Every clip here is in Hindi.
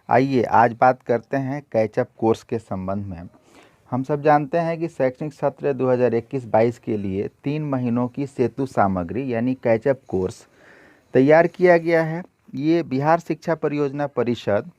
आइए आज बात करते हैं कैचअप कोर्स के संबंध में। हम सब जानते हैं कि शैक्षणिक सत्र 2021-22 के लिए 3 महीनों की सेतु सामग्री यानी कैचअप कोर्स तैयार किया गया है। ये बिहार शिक्षा परियोजना परिषद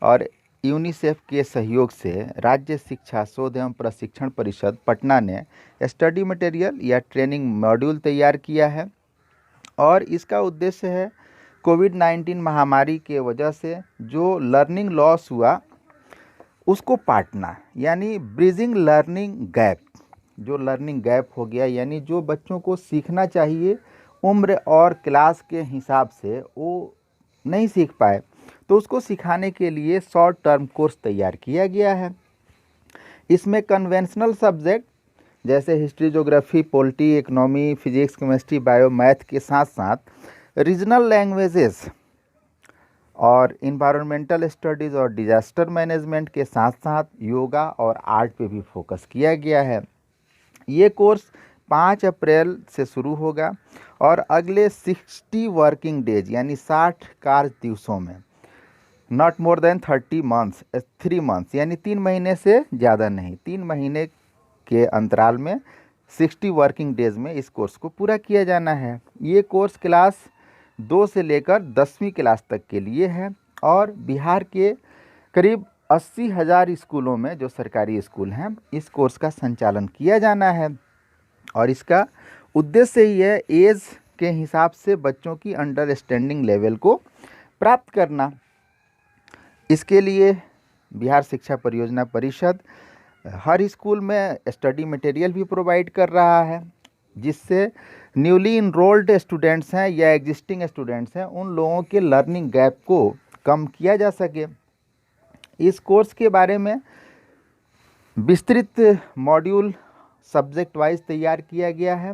और यूनिसेफ के सहयोग से राज्य शिक्षा शोध एवं प्रशिक्षण परिषद पटना ने स्टडी मटेरियल या ट्रेनिंग मॉड्यूल तैयार किया है और इसका उद्देश्य है कोविड-19 महामारी के वजह से जो लर्निंग लॉस हुआ उसको पाटना, यानी ब्रिजिंग लर्निंग गैप। जो लर्निंग गैप हो गया यानी जो बच्चों को सीखना चाहिए उम्र और क्लास के हिसाब से वो नहीं सीख पाए, तो उसको सिखाने के लिए शॉर्ट टर्म कोर्स तैयार किया गया है। इसमें कन्वेंशनल सब्जेक्ट जैसे history, geography, polity, economy, physics, chemistry, bio, math के साथ साथ रीजनल लैंग्वेजेस और इन्वायरमेंटल स्टडीज़ और डिजास्टर मैनेजमेंट के साथ साथ योगा और आर्ट पे भी फोकस किया गया है। ये कोर्स 5 अप्रैल से शुरू होगा और अगले 60 वर्किंग डेज यानी 60 कार्य दिवसों में, not more than 30 months, 3 months यानी 3 महीने से ज़्यादा नहीं, 3 महीने के अंतराल में 60 वर्किंग डेज में इस कोर्स को पूरा किया जाना है। ये कोर्स क्लास 2 से लेकर 10वीं क्लास तक के लिए है और बिहार के करीब 80,000 स्कूलों में, जो सरकारी स्कूल हैं, इस कोर्स का संचालन किया जाना है। और इसका उद्देश्य ही है एज के हिसाब से बच्चों की अंडरस्टैंडिंग लेवल को प्राप्त करना। इसके लिए बिहार शिक्षा परियोजना परिषद हर स्कूल में स्टडी मटेरियल भी प्रोवाइड कर रहा है, जिससे न्यूली इनरोल्ड स्टूडेंट्स हैं या एग्जिस्टिंग स्टूडेंट्स हैं उन लोगों के लर्निंग गैप को कम किया जा सके। इस कोर्स के बारे में विस्तृत मॉड्यूल सब्जेक्ट वाइज तैयार किया गया है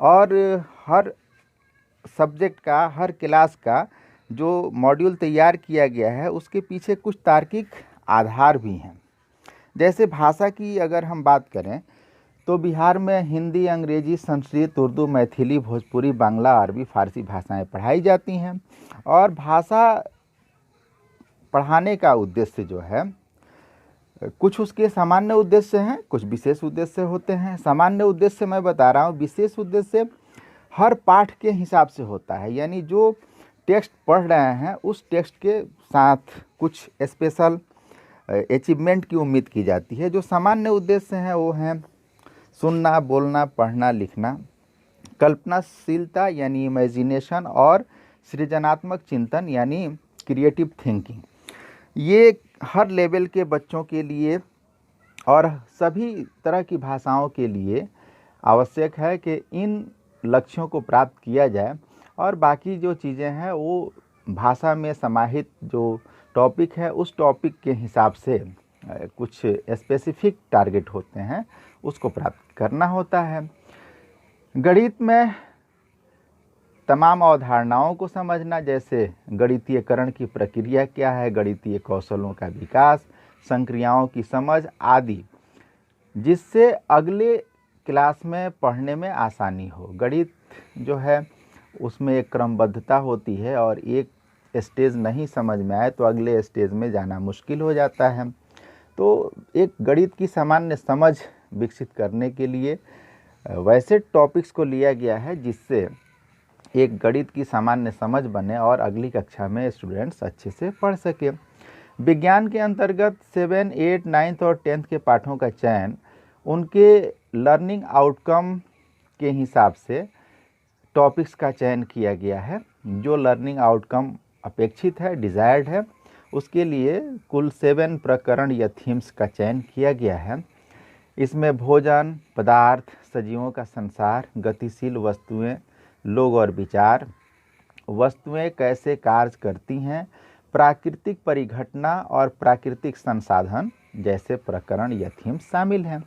और हर सब्जेक्ट का, हर क्लास का जो मॉड्यूल तैयार किया गया है उसके पीछे कुछ तार्किक आधार भी हैं। जैसे भाषा की अगर हम बात करें तो बिहार में हिंदी, अंग्रेजी, संस्कृत, उर्दू, मैथिली, भोजपुरी, बांग्ला, अरबी, फारसी भाषाएं पढ़ाई जाती हैं और भाषा पढ़ाने का उद्देश्य जो है, कुछ उसके सामान्य उद्देश्य हैं, कुछ विशेष उद्देश्य होते हैं। सामान्य उद्देश्य मैं बता रहा हूँ, विशेष उद्देश्य हर पाठ के हिसाब से होता है, यानी जो टेक्स्ट पढ़ रहे हैं उस टेक्स्ट के साथ कुछ स्पेशल अचीवमेंट की उम्मीद की जाती है। जो सामान्य उद्देश्य हैं वो हैं सुनना, बोलना, पढ़ना, लिखना, कल्पनाशीलता यानी इमेजिनेशन और सृजनात्मक चिंतन यानी क्रिएटिव थिंकिंग। ये हर लेवल के बच्चों के लिए और सभी तरह की भाषाओं के लिए आवश्यक है कि इन लक्ष्यों को प्राप्त किया जाए और बाकी जो चीज़ें हैं वो भाषा में समाहित जो टॉपिक है उस टॉपिक के हिसाब से कुछ स्पेसिफिक टारगेट होते हैं, उसको प्राप्त करना होता है। गणित में तमाम अवधारणाओं को समझना, जैसे गणितीयकरण की प्रक्रिया क्या है, गणितीय कौशलों का विकास, संक्रियाओं की समझ आदि, जिससे अगले क्लास में पढ़ने में आसानी हो। गणित जो है उसमें एक क्रमबद्धता होती है और एक स्टेज नहीं समझ में आए तो अगले स्टेज में जाना मुश्किल हो जाता है। तो एक गणित की सामान्य समझ विकसित करने के लिए वैसे टॉपिक्स को लिया गया है जिससे एक गणित की सामान्य समझ बने और अगली कक्षा में स्टूडेंट्स अच्छे से पढ़ सके। विज्ञान के अंतर्गत 7, 8, 9 और 10th के पाठों का चयन उनके लर्निंग आउटकम के हिसाब से टॉपिक्स का चयन किया गया है। जो लर्निंग आउटकम अपेक्षित है, डिज़ायर्ड है, उसके लिए कुल 7 प्रकरण या थीम्स का चयन किया गया है। इसमें भोजन, पदार्थ, सजीवों का संसार, गतिशील वस्तुएं, लोग और विचार, वस्तुएं कैसे कार्य करती हैं, प्राकृतिक परिघटना और प्राकृतिक संसाधन जैसे प्रकरण या थीम्स शामिल हैं।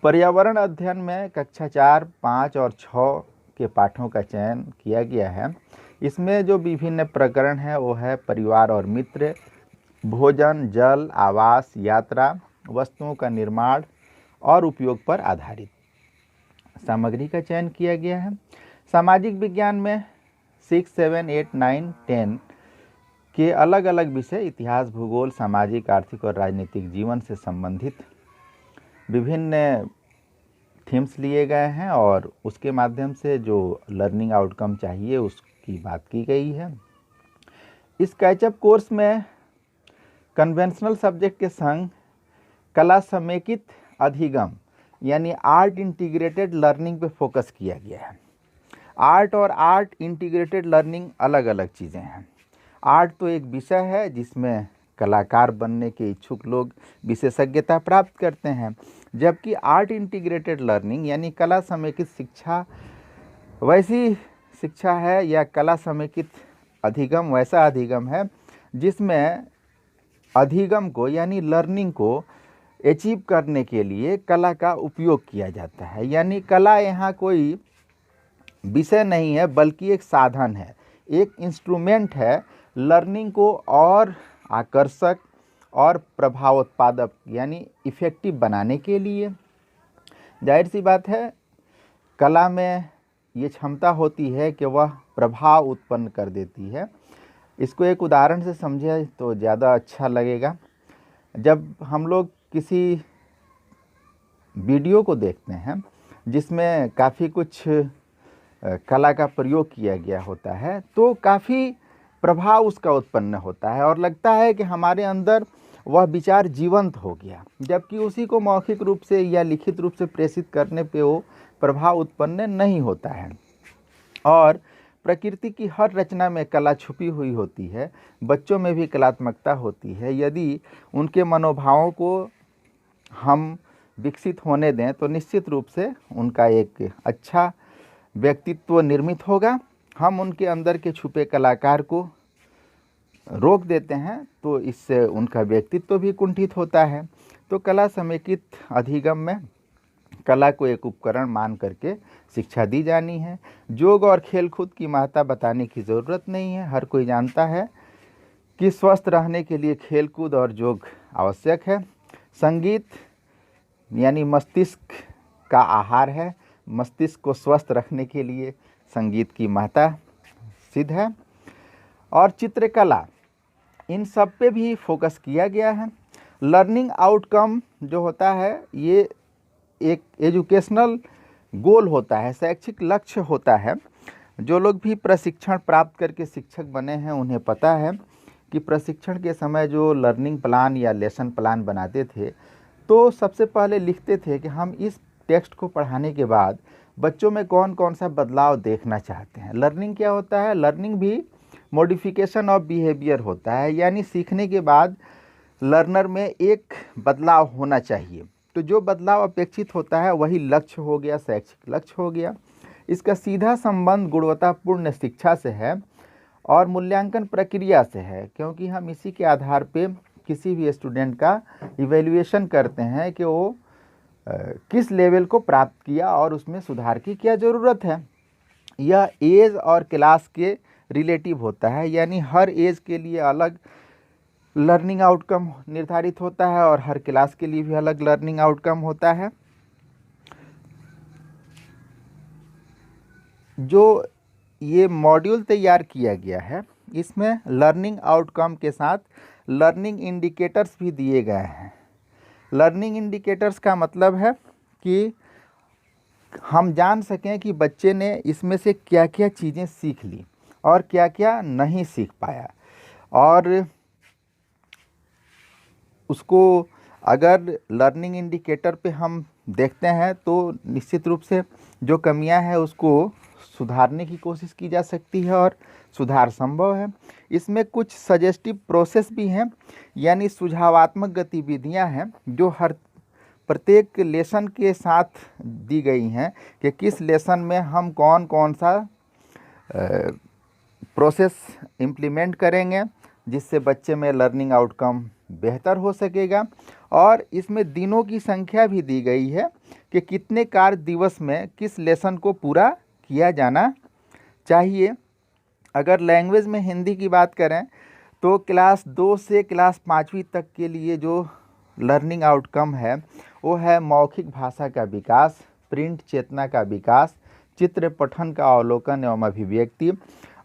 पर्यावरण अध्ययन में कक्षा 4, 5 और 6 के पाठों का चयन किया गया है। इसमें जो विभिन्न प्रकरण हैं वो है परिवार और मित्र, भोजन, जल, आवास, यात्रा, वस्तुओं का निर्माण और उपयोग पर आधारित सामग्री का चयन किया गया है। सामाजिक विज्ञान में 6, 7, 8, 9, 10 के अलग अलग विषय इतिहास, भूगोल, सामाजिक, आर्थिक और राजनीतिक जीवन से संबंधित विभिन्न थीम्स लिए गए हैं और उसके माध्यम से जो लर्निंग आउटकम चाहिए उसकी बात की गई है। इस कैचअप कोर्स में कन्वेंशनल सब्जेक्ट के संग कला समेकित अधिगम यानी आर्ट इंटीग्रेटेड लर्निंग पे फोकस किया गया है। आर्ट और आर्ट इंटीग्रेटेड लर्निंग अलग अलग चीज़ें हैं। आर्ट तो एक विषय है जिसमें कलाकार बनने के इच्छुक लोग विशेषज्ञता प्राप्त करते हैं, जबकि आर्ट इंटीग्रेटेड लर्निंग यानी कला समेकित शिक्षा वैसी शिक्षा है या कला समेकित अधिगम वैसा अधिगम है जिसमें अधिगम को यानी लर्निंग को अचीव करने के लिए कला का उपयोग किया जाता है। यानी कला यहाँ कोई विषय नहीं है बल्कि एक साधन है, एक इंस्ट्रूमेंट है लर्निंग को और आकर्षक और प्रभावोत्पादक यानी इफ़ेक्टिव बनाने के लिए। जाहिर सी बात है कला में ये क्षमता होती है कि वह प्रभाव उत्पन्न कर देती है। इसको एक उदाहरण से समझे तो ज़्यादा अच्छा लगेगा। जब हम लोग किसी वीडियो को देखते हैं जिसमें काफ़ी कुछ कला का प्रयोग किया गया होता है तो काफ़ी प्रभाव उसका उत्पन्न होता है और लगता है कि हमारे अंदर वह विचार जीवंत हो गया, जबकि उसी को मौखिक रूप से या लिखित रूप से प्रेषित करने पे वो प्रभाव उत्पन्न नहीं होता है। और प्रकृति की हर रचना में कला छुपी हुई होती है, बच्चों में भी कलात्मकता होती है। यदि उनके मनोभावों को हम विकसित होने दें तो निश्चित रूप से उनका एक अच्छा व्यक्तित्व निर्मित होगा। हम उनके अंदर के छुपे कलाकार को रोक देते हैं तो इससे उनका व्यक्तित्व भी कुंठित होता है। तो कला समेकित अधिगम में कला को एक उपकरण मान करके शिक्षा दी जानी है। योग और खेलकूद की महत्ता बताने की ज़रूरत नहीं है। हर कोई जानता है कि स्वस्थ रहने के लिए खेलकूद और योग आवश्यक है। संगीत यानी मस्तिष्क का आहार है। मस्तिष्क को स्वस्थ रखने के लिए संगीत की महत्ता सिद्ध है। और चित्रकला, इन सब पे भी फोकस किया गया है। लर्निंग आउटकम जो होता है ये एक एजुकेशनल गोल होता है, शैक्षिक लक्ष्य होता है। जो लोग भी प्रशिक्षण प्राप्त करके शिक्षक बने हैं उन्हें पता है कि प्रशिक्षण के समय जो लर्निंग प्लान या लेसन प्लान बनाते थे तो सबसे पहले लिखते थे कि हम इस टेक्स्ट को पढ़ाने के बाद बच्चों में कौन कौन सा बदलाव देखना चाहते हैं। लर्निंग क्या होता है? लर्निंग भी मॉडिफिकेशन ऑफ बिहेवियर होता है, यानी सीखने के बाद लर्नर में एक बदलाव होना चाहिए। तो जो बदलाव अपेक्षित होता है वही लक्ष्य हो गया, शैक्षिक लक्ष्य हो गया। इसका सीधा संबंध गुणवत्तापूर्ण शिक्षा से है और मूल्यांकन प्रक्रिया से है, क्योंकि हम इसी के आधार पे किसी भी स्टूडेंट का इवैल्यूएशन करते हैं कि वो किस लेवल को प्राप्त किया और उसमें सुधार की क्या ज़रूरत है। यह एज और क्लास के रिलेटिव होता है, यानी हर एज के लिए अलग लर्निंग आउटकम निर्धारित होता है और हर क्लास के लिए भी अलग लर्निंग आउटकम होता है। जो ये मॉड्यूल तैयार किया गया है इसमें लर्निंग आउटकम के साथ लर्निंग इंडिकेटर्स भी दिए गए हैं। लर्निंग इंडिकेटर्स का मतलब है कि हम जान सकें कि बच्चे ने इसमें से क्या क्या चीज़ें सीख ली और क्या क्या नहीं सीख पाया, और उसको अगर लर्निंग इंडिकेटर पे हम देखते हैं तो निश्चित रूप से जो कमियां हैं उसको सुधारने की कोशिश की जा सकती है और सुधार संभव है। इसमें कुछ सजेस्टिव प्रोसेस भी हैं, यानी सुझावात्मक गतिविधियां हैं जो हर प्रत्येक लेसन के साथ दी गई हैं कि किस लेसन में हम कौन कौन सा प्रोसेस इम्प्लीमेंट करेंगे जिससे बच्चे में लर्निंग आउटकम बेहतर हो सकेगा। और इसमें दिनों की संख्या भी दी गई है कि कितने कार्य दिवस में किस लेसन को पूरा किया जाना चाहिए। अगर लैंग्वेज में हिंदी की बात करें तो क्लास 2 से क्लास 5वीं तक के लिए जो लर्निंग आउटकम है वो है मौखिक भाषा का विकास, प्रिंट चेतना का विकास, चित्र पठन का अवलोकन एवं अभिव्यक्ति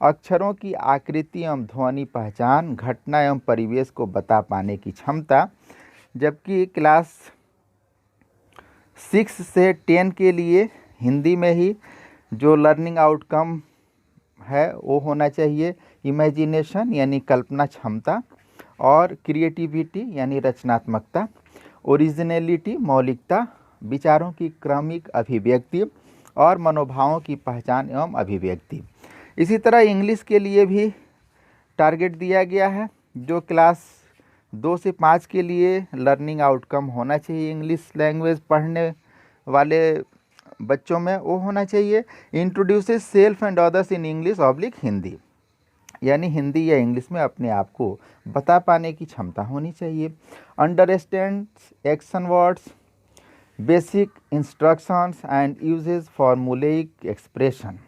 अक्षरों की आकृति एवं ध्वनि पहचान, घटना एवं परिवेश को बता पाने की क्षमता। जबकि क्लास 6 से 10 के लिए हिंदी में ही जो लर्निंग आउटकम है वो होना चाहिए इमेजिनेशन यानी कल्पना क्षमता, और क्रिएटिविटी यानी रचनात्मकता, ओरिजिनलिटी मौलिकता, विचारों की क्रमिक अभिव्यक्ति और मनोभावों की पहचान एवं अभिव्यक्ति। इसी तरह इंग्लिश के लिए भी टारगेट दिया गया है। जो क्लास 2 से 5 के लिए लर्निंग आउटकम होना चाहिए इंग्लिश लैंग्वेज पढ़ने वाले बच्चों में, वो होना चाहिए introduces self and others in English oblique Hindi, यानी हिंदी या इंग्लिश में अपने आप को बता पाने की क्षमता होनी चाहिए। Understands action words, basic instructions and uses formulaic expression,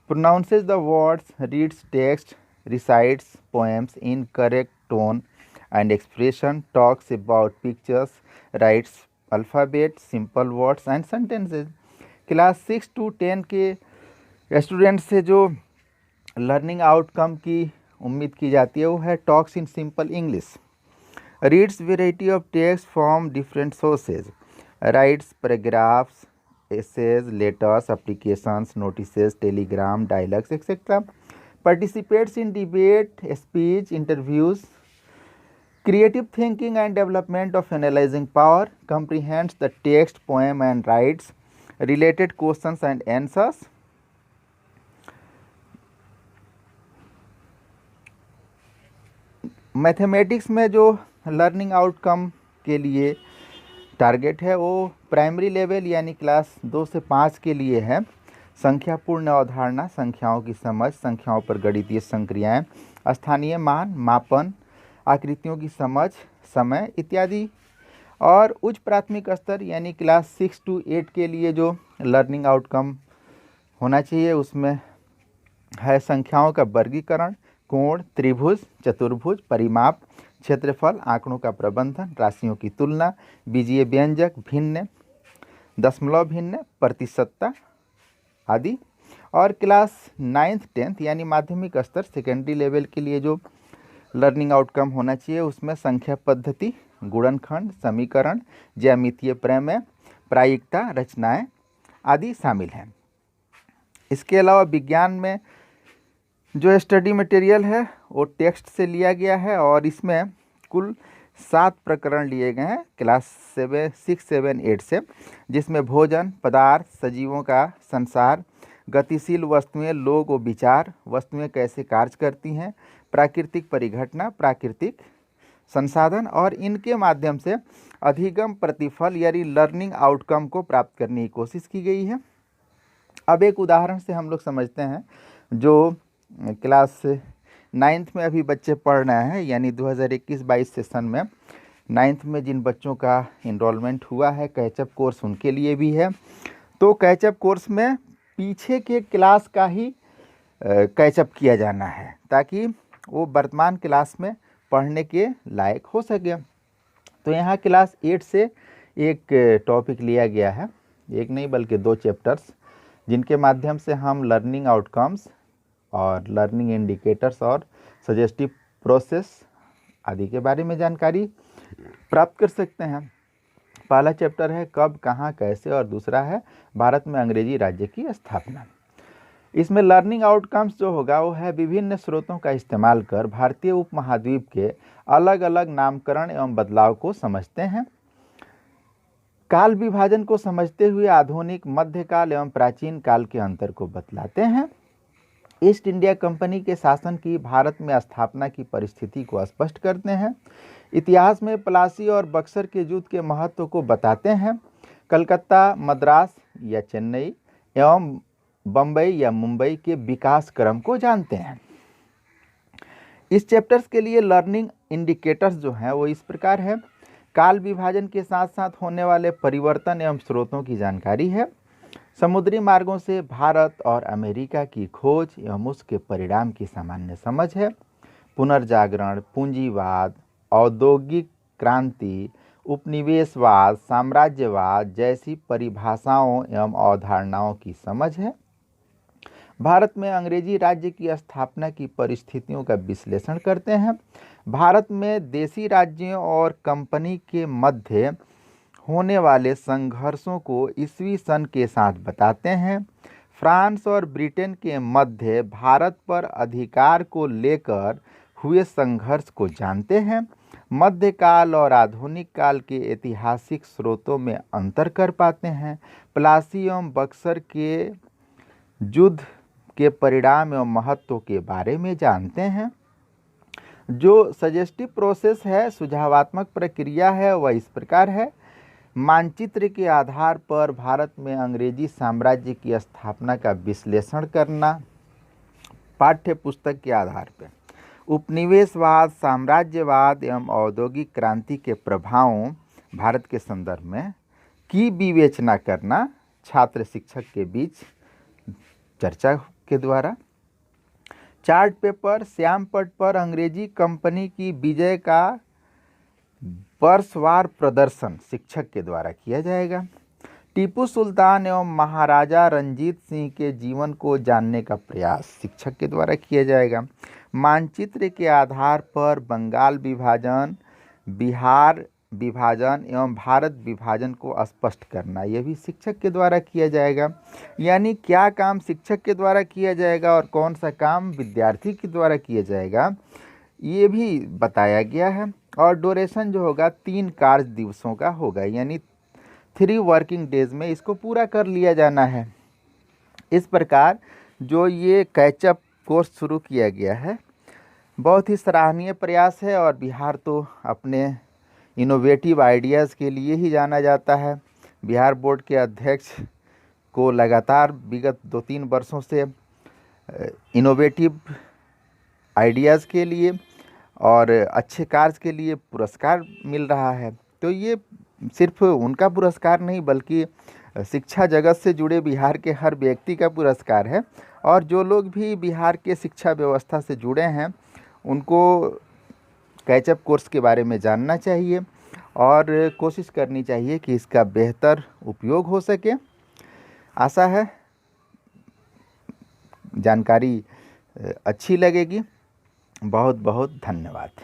pronounces the words, reads text, recites poems in correct tone and expression, talks about pictures, writes alphabet, simple words and sentences। Class 6 to 10 के स्टूडेंट से जो लर्निंग आउटकम की उम्मीद की जाती है वो है talks in simple English, reads variety of text from different sources, rights paragraphs, essays, letters, applications, notices, telegram, dialogues, etc. Participates in debate, speech, interviews, creative thinking and development of analyzing power, comprehends the text, poem and writes related questions and answers. Mathematics में जो लर्निंग आउटकम के लिए टारगेट है वो प्राइमरी लेवल यानी क्लास 2 से 5 के लिए है। संख्या पूर्ण अवधारणा, संख्याओं की समझ, संख्याओं पर गणितीय संक्रियाएं, स्थानीय मान, मापन, आकृतियों की समझ, समय इत्यादि। और उच्च प्राथमिक स्तर यानी क्लास 6 to 8 के लिए जो लर्निंग आउटकम होना चाहिए उसमें है संख्याओं का वर्गीकरण, कोण, त्रिभुज, चतुर्भुज, परिमाप, क्षेत्रफल, आंकड़ों का प्रबंधन, राशियों की तुलना, बीजीय व्यंजक, भिन्न, दशमलव भिन्न, प्रतिशतता आदि। और क्लास 9th 10th यानी माध्यमिक स्तर सेकेंडरी लेवल के लिए जो लर्निंग आउटकम होना चाहिए उसमें संख्या पद्धति, गुणनखंड, समीकरण, ज्यामितीय प्रमेय, प्रायिकता, रचनाएं आदि शामिल हैं। इसके अलावा विज्ञान में जो स्टडी मटेरियल है वो टेक्स्ट से लिया गया है और इसमें कुल 7 प्रकरण लिए गए हैं क्लास 6, 7, 8 से, जिसमें भोजन, पदार्थ, सजीवों का संसार, गतिशील वस्तुएं, लोग व विचार, वस्तुएं कैसे कार्य करती हैं, प्राकृतिक परिघटना, प्राकृतिक संसाधन और इनके माध्यम से अधिगम प्रतिफल यानी लर्निंग आउटकम को प्राप्त करने की कोशिश की गई है। अब एक उदाहरण से हम लोग समझते हैं जो क्लास 9th में अभी बच्चे पढ़ रहे हैं यानी 2021-22 सेशन में 9th में जिन बच्चों का इनरोलमेंट हुआ है कैचअप कोर्स उनके लिए भी है। तो कैचअप कोर्स में पीछे के क्लास का ही कैचअप किया जाना है ताकि वो वर्तमान क्लास में पढ़ने के लायक हो सके। तो यहाँ क्लास 8 से एक टॉपिक लिया गया है, एक नहीं बल्कि 2 चैप्टर्स, जिनके माध्यम से हम लर्निंग आउटकम्स और लर्निंग इंडिकेटर्स और सजेस्टिव प्रोसेस आदि के बारे में जानकारी प्राप्त कर सकते हैं। पहला चैप्टर है कब, कहाँ, कैसे और दूसरा है भारत में अंग्रेजी राज्य की स्थापना। इसमें लर्निंग आउटकम्स जो होगा वो है विभिन्न स्रोतों का इस्तेमाल कर भारतीय उपमहाद्वीप के अलग अलग नामकरण एवं बदलाव को समझते हैं। काल विभाजन को समझते हुए आधुनिक, मध्यकाल एवं प्राचीन काल के अंतर को बतलाते हैं। ईस्ट इंडिया कंपनी के शासन की भारत में स्थापना की परिस्थिति को स्पष्ट करते हैं। इतिहास में प्लासी और बक्सर के युद्ध के महत्व को बताते हैं। कलकत्ता, मद्रास या चेन्नई एवं बम्बई या मुंबई के विकास क्रम को जानते हैं। इस चैप्टर्स के लिए लर्निंग इंडिकेटर्स जो हैं वो इस प्रकार है। काल विभाजन के साथ साथ होने वाले परिवर्तन एवं स्रोतों की जानकारी है। समुद्री मार्गों से भारत और अमेरिका की खोज एवं उसके परिणाम की सामान्य समझ है। पुनर्जागरण, पूंजीवाद, औद्योगिक क्रांति, उपनिवेशवाद, साम्राज्यवाद जैसी परिभाषाओं एवं अवधारणाओं की समझ है। भारत में अंग्रेजी राज्य की स्थापना की परिस्थितियों का विश्लेषण करते हैं। भारत में देशी राज्यों और कंपनी के मध्य होने वाले संघर्षों को ईस्वी सन के साथ बताते हैं। फ्रांस और ब्रिटेन के मध्य भारत पर अधिकार को लेकर हुए संघर्ष को जानते हैं। मध्यकाल और आधुनिक काल के ऐतिहासिक स्रोतों में अंतर कर पाते हैं। प्लासी एवं बक्सर के युद्ध के परिणाम एवं महत्व के बारे में जानते हैं। जो सजेस्टिव प्रोसेस है, सुझावात्मक प्रक्रिया है, वह इस प्रकार है। मानचित्र के आधार पर भारत में अंग्रेजी साम्राज्य की स्थापना का विश्लेषण करना। पाठ्य पुस्तक के आधार पर उपनिवेशवाद, साम्राज्यवाद एवं औद्योगिक क्रांति के प्रभावों भारत के संदर्भ में की विवेचना करना छात्र शिक्षक के बीच चर्चा के द्वारा। चार्ट पेपर श्याम पट पर अंग्रेजी कंपनी की विजय का वर्षवार प्रदर्शन शिक्षक के द्वारा किया जाएगा। टीपू सुल्तान एवं महाराजा रंजीत सिंह के जीवन को जानने का प्रयास शिक्षक के द्वारा किया जाएगा। मानचित्र के आधार पर बंगाल विभाजन, बिहार विभाजन एवं भारत विभाजन को स्पष्ट करना, यह भी शिक्षक के द्वारा किया जाएगा। यानी क्या काम शिक्षक के द्वारा किया जाएगा और कौन सा काम विद्यार्थी के द्वारा किया जाएगा, ये भी बताया गया है। और ड्यूरेशन जो होगा 3 कार्य दिवसों का होगा, यानी 3 वर्किंग डेज में इसको पूरा कर लिया जाना है। इस प्रकार जो ये कैचअप कोर्स शुरू किया गया है, बहुत ही सराहनीय प्रयास है। और बिहार तो अपने इनोवेटिव आइडियाज़ के लिए ही जाना जाता है। बिहार बोर्ड के अध्यक्ष को लगातार विगत 2-3 वर्षों से इनोवेटिव आइडियाज़ के लिए और अच्छे कार्य के लिए पुरस्कार मिल रहा है। तो ये सिर्फ उनका पुरस्कार नहीं, बल्कि शिक्षा जगत से जुड़े बिहार के हर व्यक्ति का पुरस्कार है। और जो लोग भी बिहार के शिक्षा व्यवस्था से जुड़े हैं, उनको कैचअप कोर्स के बारे में जानना चाहिए और कोशिश करनी चाहिए कि इसका बेहतर उपयोग हो सके। आशा है जानकारी अच्छी लगेगी। बहुत बहुत धन्यवाद।